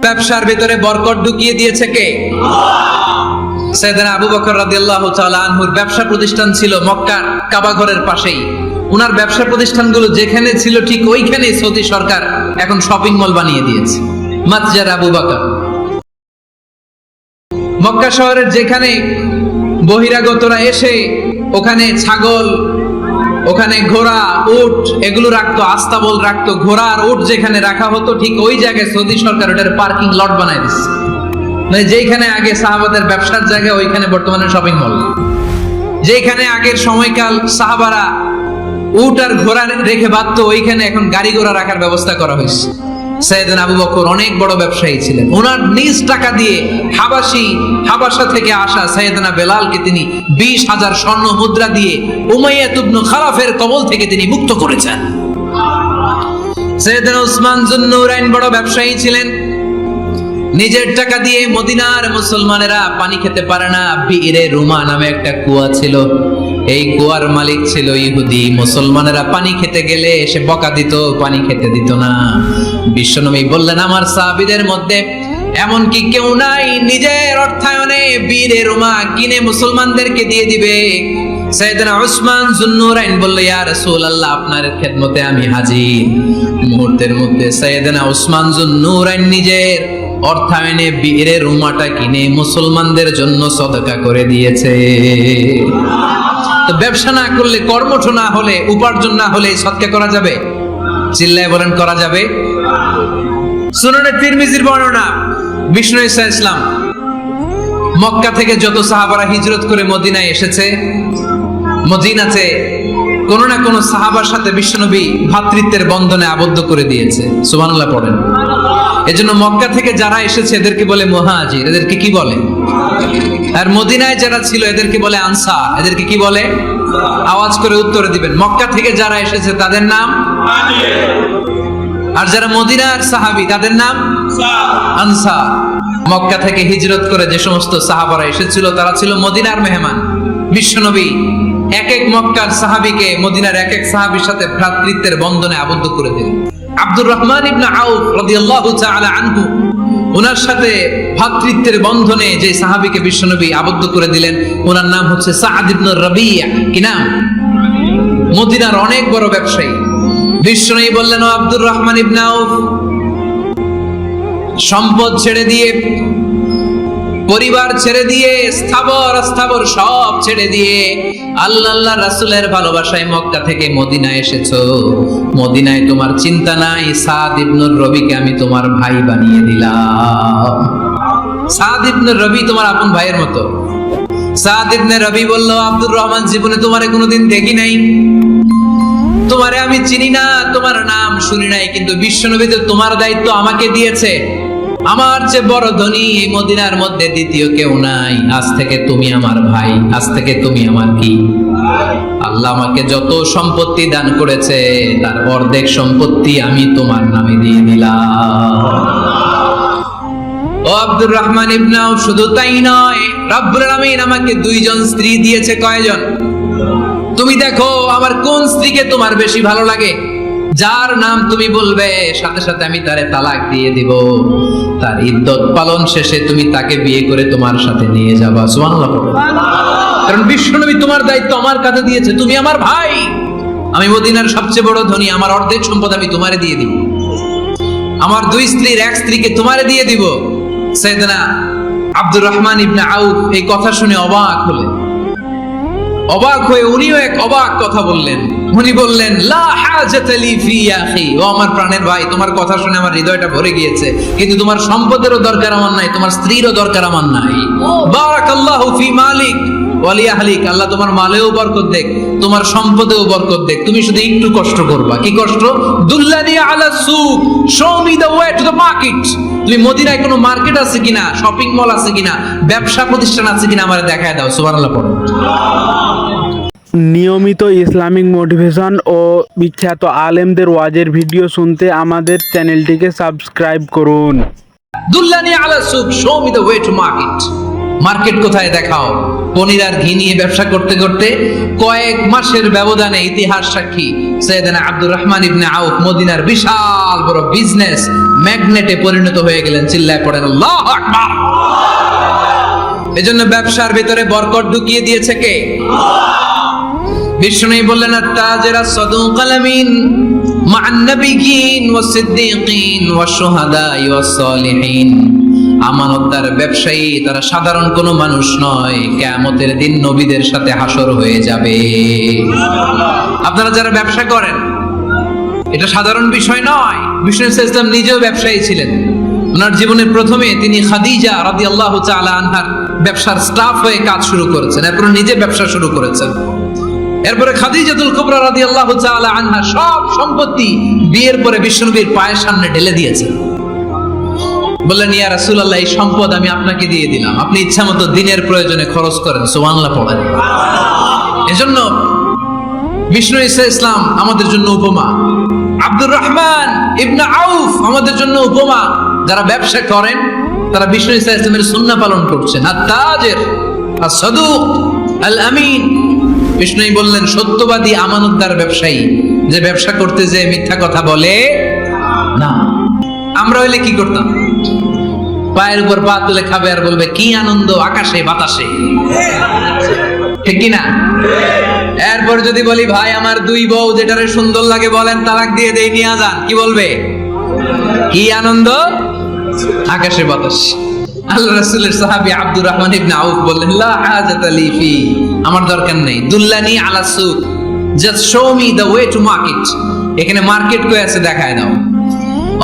ব্যবসার ভিতরে বরকত ঢুকিয়ে দিয়েছে কে? সাইয়েদনা আবু বকর রাদিয়াল্লাহু তাআলা আনহুর ব্যবসা প্রতিষ্ঠান ছিল মক্কার কাবা ঘরের পাশেই। উনার ব্যবসা প্রতিষ্ঠানগুলো যেখানে ছিল ঠিক ওইখানেই সৌদি সরকার এখন শপিং মল বানিয়ে দিয়েছে, মাতজার আবু বকর। মক্কা শহরের যেখানে বহিরাগতরা এসে ওখানে ছাগল, ওখানে ঘোড়া, উট এগুলো রাখতো, আস্তাবল রাখতো, ঘোড়া আর উট যেখানে রাখা হতো ঠিক ওই জায়গায় সৌদি সরকার ওটার পার্কিং লট বানায় দিচ্ছে। মানে যেখানে আগে সাহাবাদের ব্যবসার জায়গা ওইখানে বর্তমানে শপিং মল। যেখানে আগের সময়কাল সাহাবারা উট আর ঘোড়া রেখে বাঁধতো ওইখানে এখন গাড়ি ঘোড়া রাখার ব্যবস্থা করা হয়েছে। সাইয়েদনা আবু বকর অনেক বড় ব্যবসায়ী ছিলেন। ওনার নিজ টাকা দিয়ে হাবাসা থেকে আসা সাইয়েদনা বেলালকে তিনি 20,000 স্বর্ণ মুদ্রা দিয়ে উমাইয়া ইবনে খালাফের কবল থেকে তিনি মুক্ত করেছেন। সাইয়েদনা উসমান যুন্নুরাইন বড় ব্যবসায়ী ছিলেন। নিজের টাকা দিয়ে মদিনার মুসলমানেরা পানি খেতে পারে না, বীরে রুমা নামে একটা কুয়া ছিল, এই কুয়ার মালিক ছিল ইহুদি। মুসলমানেরা পানি খেতে গেলে এসে বকা দিত, পানি খেতে দিত না। বিশ্বনবী বললেন, আমার সাহাবীদের মধ্যে এমন কি কেউ নাই নিজের অর্থায়নে বীরে রুমা কিনে মুসলমানদেরকে দিয়ে দিবে? সাইয়েদনা উসমান যুন্নুরাইন বলল, ইয়া রাসূলুল্লাহ, আপনার খেদমতে আমি হাজির। মুহূর্তের মধ্যে সাইয়েদনা উসমান যুন্নুরাইন নিজের অর্থায়নে বীরে রুমাটা কিনে মুসলমানদের জন্য সদকা করে দিয়েছে। তো ব্যবসা না করলে, কর্মঠ না হলে, উপার্জন না হলে সদকা করা যাবে? চিল্লায় বলেন, করা যাবে? সুনানে তিরমিজির বর্ণনা, বিষ্ণু ঈসা ইসলাম মক্কা থেকে যত সাহাবারা হিজরত করে মদিনায় এসেছে, মদিনাতে কোন না কোন সাহাবার সাথে বিশ্বনবী ভ্রাতৃত্বের বন্ধনে আবদ্ধ করে দিয়েছে। সুবহানাল্লাহ পড়েন। এজন্য মক্কা থেকে যারা এসেছে এদেরকে বলে মুহাজির, এদেরকে কি বলে? আর মদিনায় যারা ছিল এদেরকে বলে আনসার, এদেরকে কি বলে? আওয়াজ করে উত্তরে দিবেন। মক্কা থেকে যারা এসেছে তাদের নাম আর যারা মদিনার সাহাবী তাদের নাম আনসার। মক্কা থেকে হিজরত করে যে সমস্ত সাহাবারা এসেছিল তারা ছিল মদিনার মেহমান। বিশ্বনবী এক এক মক্কার সাহাবীকে মদিনার এক এক সাহাবীর সাথে ভ্রাতৃত্বের বন্ধনে আবদ্ধ করে দিলেন। আব্দুর রহমান ইবনে আউফ রাদিয়াল্লাহু তাআলা আনহু, ওনার সাথে ভ্রাতৃত্বের বন্ধনে যে সাহাবীকে বিশ্বনবী আবদ্ধ করে দিলেন ওনার নাম হচ্ছে সাদ ইবনে রাবিয়া। কি নাম? মদিনার অনেক বড় ব্যবসায়ী। বিশ্বনবী বললেন, ও আব্দুর রহমান ইবনে আউফ, সম্পদ ছেড়ে দিয়ে, পরিবার ছেড়ে দিয়ে, স্থাবর অস্থাবর সব ছেড়ে দিয়ে আল্লাহ রাসূলের ভালোবাসায় মক্কা থেকে মদিনায় এসেছো। মদিনায় তোমার চিন্তা নাই, সাদ ইবনে রবিকে আমি তোমার ভাই বানিয়ে দিলাম। সাদ ইবনে রবি তোমার আপন ভাইয়ের মতো। সাদ ইবনে রবি বলল, আব্দুর রহমান, জীবনে তোমারে কোনোদিন দেখি নাই, তোমারে আমি চিনি না, তোমার নাম শুনি নাই, কিন্তু বিশ্বনবী তো তোমার দায়িত্ব আমাকে দিয়েছে। আমার যে বড় ধনী এই মদিনার মধ্যে দ্বিতীয় কেউ নাই। আজ থেকে তুমি আমার ভাই, আজ থেকে তুমি আমার কি? আল্লাহ আমাকে যত সম্পত্তি দান করেছে তার অর্ধেক সম্পত্তি আমি তোমার নামে দিয়ে দিলাম। ও আব্দুর রহমান ইবনে আউফ, শুধু তাই নয়, রব্বুল আলামিন আমাকে 2 জন স্ত্রী দিয়েছে। কয়জন? তুমি দেখো আমার কোন স্ত্রীকে তোমার বেশি ভালো লাগে, যার নাম তুমি বলবে সাথে সাথে আমি তারে তালাক দিয়ে দিব। তার ইদ্দত পালন শেষে তুমি তাকে বিয়ে করে তোমার সাথে নিয়ে যাবা। সুবহানাল্লাহ। কারণ বিশ্বনবী তোমার দায়িত্ব আমার কাছে দিয়েছে, তুমি আমার ভাই, আমি মদিনার সবচেয়ে বড় ধনী, আমার অর্ধেক সম্পদ আমি তোমারে দিয়ে দিব। আমার 2 স্ত্রীর 1 স্ত্রীকে তোমারে দিয়ে দিব। সাইয়েদনা আব্দুর রহমান ইবনে আউফ এই কথা শুনে অবাক হলেন। অবাক হয়ে উনিও এক অবাক কথা বললেন। উনি বললেন, লা হাজাতা লি ফি আখি, ও আমার প্রাণের ভাই, তোমার কথা শুনে আমার হৃদয়টা ভরে গিয়েছে, কিন্তু তোমার সম্পদেরও দরকার আমার নাই, তোমার স্ত্রীরও দরকার আমার নাই। বারাকাল্লাহু ফি মালিক ওয়া লি আহলিক, আল্লাহ তোমার মালেও বরকত দেখ, তোমার সম্পদেও বরকত দেখ। তুমি শুধু একটু কষ্ট করবা। কি কষ্ট? দুল্লানি আলা সুক, show me the way to the market. তুমি মদিনায় কোনো মার্কেট আছে কিনা, শপিং মল আছে কিনা, ব্যবসা প্রতিষ্ঠান আছে কিনা আমারে দেখায় দাও। সুবহানাল্লাহ পড়ো। নিয়মিত ইসলামিক মোটিভেশন ও বিখ্যাত আলেমদের ওয়াজের ভিডিও শুনতে আমাদের চ্যানেলটিকে সাবস্ক্রাইব করুন। দুল্লানি আলা সুক, show me the way to market. Market কোথায় দেখাও। পনির আর ঘি নিয়ে ব্যবসা করতে করতে কয়েক মাসের ব্যবধানে ইতিহাস সাক্ষী সাইয়েদনা আব্দুর রহমান ইবনে আউফ মদিনার বিশাল বড় বিজনেস ম্যাগনেটে পরিণত হয়ে গেলেন। চিল্লায় পড়েন আল্লাহু আকবার। এজন্য ব্যবসার ভিতরে বরকত ঢুকিয়ে দিয়েছে কে? বিষ্ণু বললেন আত-তাজিরা সাদুকাল আমিন মা'আন নাবিয়্যিন ওয়াস সিদ্দীকিন ওয়াশ শুহাদা'i ওয়াস সালিহিন। আমানতদার ব্যবসায়ী তারা সাধারণ কোনো মানুষ নয়, কিয়ামতের দিন নবীদের সাথে হাসর হয়ে যাবে। আপনারা যারা ব্যবসা করেন, এটা সাধারণ বিষয় নয়। বিষ্ণু ইসলাম নিজেও ব্যবসায়ী ছিলেন। ওনার জীবনের প্রথমে তিনি খাদিজা রাদিয়াল্লাহু তাআলা আনহার ব্যবসার স্টাফ হয়ে কাজ শুরু করেছেন, এরপর নিজে ব্যবসা শুরু করেছেন। এরপরে খাদিজাতুল কুবরা রাদিয়াল্লাহু তাআলা আনহা সব সম্পত্তি বিয়ের পরে বিশ্বনবীর পায়ের সামনে ঢেলে দিয়েছেন। বললেন, ইয়া রাসূলুল্লাহ, এই সম্পদ আমি আপনাকে দিয়ে দিলাম, আপনি ইচ্ছামতো দিনের প্রয়োজনে খরচ করেন। সুবহানাল্লাহ পড়েন। এজন্য বিষ্ণু ইসলাম আমাদের জন্য উপমা, আব্দুর রহমান ইবনে আউফ আমাদের জন্য উপমা। যারা ব্যবসা করেন তারা বিষ্ণু ইসলামের সুন্নাহ পালন করছেন। আত-তাজির আস-সাদুক আল-আমিন। বিষ্ণুই বললেন, সত্যবাদী আমানতদার ব্যবসায়ী, যে ব্যবসা করতে যে মিথ্যা কথা বলে না। আমরা হইলে কি করতাম? পায়ের উপর পা তুলে খাবে আর বলবে কি আনন্দ আকাশে বাতাসে, ঠিক কিনা? এরপর যদি বলি ভাই আমার দুই বউ যেটারে সুন্দর লাগে বলেন তালাক দিয়ে দেই, নিয়ে যান, কি বলবে? কি আনন্দ আকাশে বাতাস। আল্লাহ রাসূলের সাহাবী আব্দুর রহমান ইবনে আউফ বললেন, লা হাজাতা লি ফি, আমার দরকার নেই। দুল্লানি আলা সুক, just show me the way to market. এখানে মার্কেট কই আছে দেখায় দাও।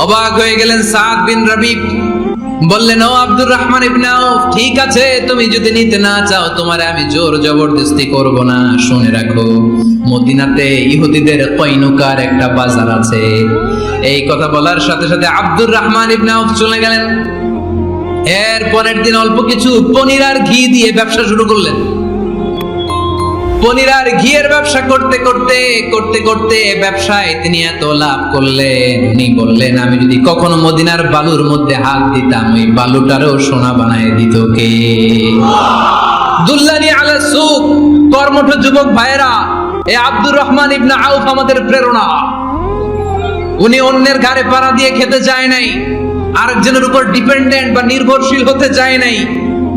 অবাক হয়ে গেলেন সাদ বিন রাবিব, বললেন, ও আব্দুর রহমান ইবনে আউফ, ঠিক আছে তুমি যদি নিতে না চাও তোমারে আমি জোর জবরদস্তি করব না। শুনে রাখো, মদিনাতে ইহুদিদের কয়নুকার একটা বাজার আছে। এই কথা বলার সাথে সাথে আব্দুর রহমান ইবনে আউফ চলে গেলেন। এর পরের দিন অল্প কিছু পনির আর ঘি দিয়ে ব্যবসা শুরু করলেন। পনির আর ঘিয়ের ব্যবসা করতে করতে করতে করতে ব্যবসায় তিনি এত লাভ করলেন, উনি বললেন, আমি যদি কখনো মদিনার বালুর মধ্যে হাত দিতাম ওই বালুটারও সোনা বানায় দিত কে? দুল্লানি আলা সুক। কর্মঠ যুবক ভাইরা, এই আব্দুর রহমান ইবনে আউফ আমাদের প্রেরণা। উনি অন্যের ঘাড়ে পাড়া দিয়ে খেতে চায় নাই, আরেকজনের উপর ডিপেন্ডেন্ট বা নির্ভরশীল হতে চায় নাই।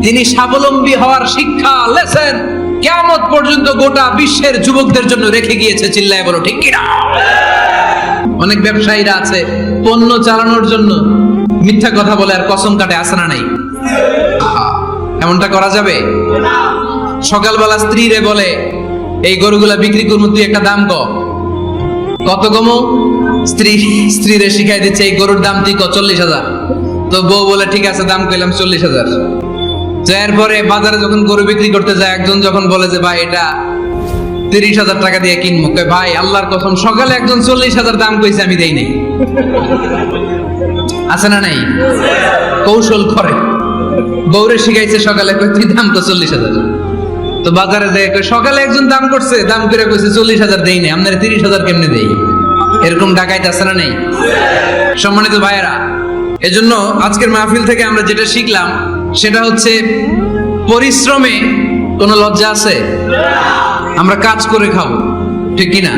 তিনি স্বাবলম্বী হওয়ার শিক্ষা লেসেন কিয়ামত পর্যন্ত গোটা বিশ্বের যুবকদের জন্য রেখে গিয়েছে। চিল্লায় বলো ঠিক কিনা? অনেক ব্যবসায়ীরা আছে পণ্য চালানোর জন্য মিথ্যা কথা বলে আর কসম কাটে, আছে না নাই? এমনটা করা যাবে? সকালবেলা স্ত্রীরে বলে, এই গরুগুলা বিক্রি করবো, তুই একটা দাম কত কমো? স্ত্রীরে শিখাই দিচ্ছে এই গরুর দাম তুই 40,000। তো বউ বলে ঠিক আছে, দাম কইলাম 40,000। এরপরে বাজারে যখন গরু বিক্রি করতে যায়, একজন যখন বলে যে ভাই এটা 30,000 টাকা দিয়ে কিনবো, ভাই আল্লাহর কসম সকালে একজন 40,000 দাম কইছে, আমি দেই নাই। আছে না নাই? কৌশল করে বউরে শিখাইছে সকালে, তুই দাম তো 40,000। তো বাজারে যায় সকালে একজন দাম করছে, দাম করে কইছে 40,000 দেই নাই, আপনারা 30,000 কেমনে দেই? এরকম ডাকাইতে আছে না নাই? সম্মানিত ভাইয়েরা, এজন্য আজকের মাহফিল থেকে আমরা যেটা শিখলাম সেটা হচ্ছে পরিশ্রমে কোনো লজ্জা আছে? আমরা কাজ করে খাবো, ঠিক কিনা?